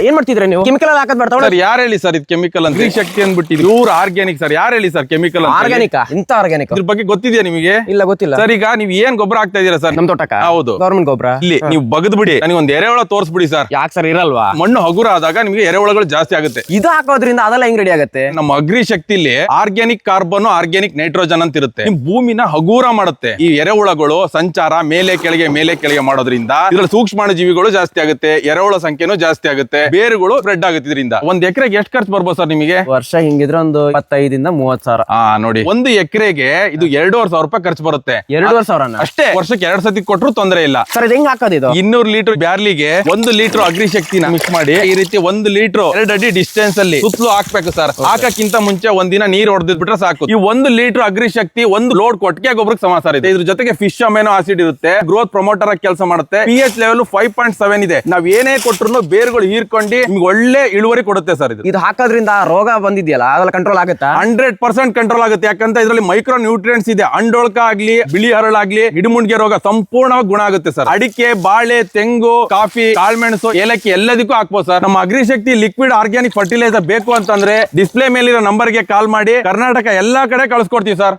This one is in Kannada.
ಏನ್ ಮಾಡ್ತಿದ್ರೆ ನೀವು? ಕೆಮಿಕಲ್ ಹಾಕದ್ ಬರ್ತಾವ ಸರ್ ಯಾರು ಹೇಳಿ ಸರ್ ಇದು ಕೆಮಿಕಲ್ ಅಂತ ಶಕ್ತಿ ಅಂದ್ಬಿಟ್ಟಿದ್ದು ಪ್ಯೂರ್ ಆರ್ಗ್ಯಾನಿಕ್ ಸರ್. ಯಾರು ಹೇಳಿ ಸರ್ ಕೆಮಿಕಲ್ ಆರ್ಗ್ಯಾನಿಕ್? ಇಂತ ಆರ್ಗ್ಯಾನಿಕ್ ಇದ್ರ ಬಗ್ಗೆ ಗೊತ್ತಿದ್ಯಾ ನಿಮಗೆ? ಇಲ್ಲ, ಗೊತ್ತಿಲ್ಲ ಸರ್. ಈಗ ನೀವ್ ಏನ್ ಗೊಬ್ಬರ ಹಾಕ್ತಾ ಇದೀರಾ ಸರ್ ನಮ್ ತೋಟಕ್ಕ? ಹೌದು, ಗವರ್ಮೆಂಟ್ ಗೊಬ್ಬರ. ಇಲ್ಲಿ ನೀವು ಬಗದ್ ಬಿಡಿ, ನನಗೆ ಒಂದ್ ಎರೆಹುಳ ತೋರಿಸ್ಬಿಡಿ ಸರ್. ಯಾಕೆ ಸರ್ ಇರಲ್ವಾ? ಮಣ್ಣು ಹಗುರ ಆದಾಗ ನಿಮಗೆ ಎರೆಹುಳಗಳು ಜಾಸ್ತಿ ಆಗುತ್ತೆ. ಇದು ಹಾಕೋದ್ರಿಂದ ಅದೆಲ್ಲ ಹೆಂಗ್ ರೆಡಿ ಆಗುತ್ತೆ? ನಮ್ಮ ಅಗ್ರಿ ಶಕ್ತಿಲಿ ಆರ್ಗ್ಯಾನಿಕ್ ಕಾರ್ಬನ್, ಆರ್ಗ್ಯಾನಿಕ್ ನೈಟ್ರೋಜನ್ ಅಂತ ಇರುತ್ತೆ. ನಿಮ್ ಭೂಮಿನ ಹಗೂರ ಮಾಡುತ್ತೆ. ಈ ಎರೆಹುಳಗಳು ಸಂಚಾರ ಮೇಲೆ ಕೆಳಗೆ ಮಾಡೋದ್ರಿಂದ ಇದ್ರಲ್ಲಿ ಸೂಕ್ಷ್ಮಾಣು ಜೀವಿಗಳು ಜಾಸ್ತಿ ಆಗುತ್ತೆ, ಎರೆಹುಳ ಸಂಖ್ಯೆನೂ ಜಾಸ್ತಿ ಆಗುತ್ತೆ, ಬೇರುಗಳು ಸ್ಪ್ರೆಡ್ ಆಗುತ್ತೆ. ಇದರಿಂದ ಒಂದ್ ಎಕರೆಗೆ ಎಷ್ಟು ಖರ್ಚು ಬರ್ಬೋದು ಸರ್ ನಿಮಗೆ? ವರ್ಷ ಹಿಂಗಿದ್ರೆ ಒಂದು 25 ಇಂದ 30 ಸಾವಿರ. ನೋಡಿ, ಒಂದು ಎಕರೆಗೆ ಇದು 2,500 ರೂಪಾಯಿ ಖರ್ಚು ಬರುತ್ತೆ. 2,500 ಅಷ್ಟೇ. ವರ್ಷಕ್ಕೆ 2 ಸತಿ ಕೊಟ್ಟರು ತೊಂದರೆ ಇಲ್ಲ ಸರ್. ಇದು ಹೆಂಗ್ ಹಾಕೋದು? ಇದು 200 ಲೀಟರ್ ಬ್ಯಾರ್ಲಿಗೆ 1 ಲೀಟರ್ ಅಗ್ರಿ ಶಕ್ತಿನ ಮಿಕ್ಸ್ ಮಾಡಿ ಈ ರೀತಿ 1 ಲೀಟರ್ 2 ಅಡಿ ಡಿಸ್ಟೆನ್ಸ್ ಅಲ್ಲಿ ಸುತ್ತಲೂ ಹಾಕ್ಬೇಕು ಸರ್. ಹಾಕಕ್ಕಿಂತ ಮುಂಚೆ ಒಂದಿನ ನೀರು ಹೊಡೆದ್ಬಿಟ್ರೆ ಸಾಕು. ಈ 1 ಲೀಟರ್ ಅಗ್ರಿ ಶಕ್ತಿ 1 ಲೋಡ್ ಕೊಟ್ಟಿಗೆ ಗೊಬ್ಬರಕ್ಕೆ ಸಮ ಸರ್ ಇದೆ. ಇದ್ರ ಜೊತೆಗೆ ಫಿಶ್ ಅಮೈನೋ ಆಸಿಡ್ ಇರುತ್ತೆ, ಗ್ರೋತ್ ಪ್ರಮೋಟರ್ ಆಗಿ ಕೆಲಸ ಮಾಡುತ್ತೆ. pH ಲೆವೆಲ್ 5.7 ಇದೆ. ನಾವ್ ಏನೇ ಕೊಟ್ಟರು ಬೇರುಗಳು ಹೀರ್ಕೊಂಡು ನಿಮ್ಗೆ ಒಳ್ಳೆ ಇಳುವರಿ ಕೊಡುತ್ತೆ ಸರ್. ಇದು ಹಾಕೋದ್ರಿಂದ ರೋಗ ಬಂದಿದ್ಯಲ್ಲ ಅದೆಲ್ಲ ಕಂಟ್ರೋಲ್ ಆಗುತ್ತಾ? 100% ಕಂಟ್ರೋಲ್ ಆಗುತ್ತೆ. ಯಾಕಂತ ಇದರಲ್ಲಿ ಮೈಕ್ರೋ ನ್ಯೂಟ್ರಿಯೆಂಟ್ಸ್ ಇದೆ. ಅಂಡೋಳ್ಕ ಆಗ್ಲಿ, ಬಿಳಿ ಹರಳಾಗ್ಲಿ, ಗಿಡಮುಂಡಿಗೆ ರೋಗ ಸಂಪೂರ್ಣವಾಗಿ ಗುಣ ಆಗುತ್ತೆ ಸರ್. ಅಡಿಕೆ, ಬಾಳೆ, ತೆಂಗು, ಕಾಫಿ, ಕಾಳ್ಮೆಣಸು, ಏಲಕ್ಕಿ ಎಲ್ಲದಕ್ಕೂ ಹಾಕ್ಬೋದು ಸರ್. ನಮ್ಮ ಅಗ್ರಿ ಶಕ್ತಿ ಲಿಕ್ವಿಡ್ ಆರ್ಗ್ಯಾನಿಕ್ ಫರ್ಟಿಲೈಸರ್ ಬೇಕು ಅಂತಂದ್ರೆ ಡಿಸ್ಪ್ಲೇ ಮೇಲಿರೋ ನಂಬರ್ಗೆ ಕಾಲ್ ಮಾಡಿ ಕರ್ನಾಟಕ ಎಲ್ಲಾ ಕಡೆ ಕಳಿಸ್ಕೊಡ್ತೀವಿ ಸರ್.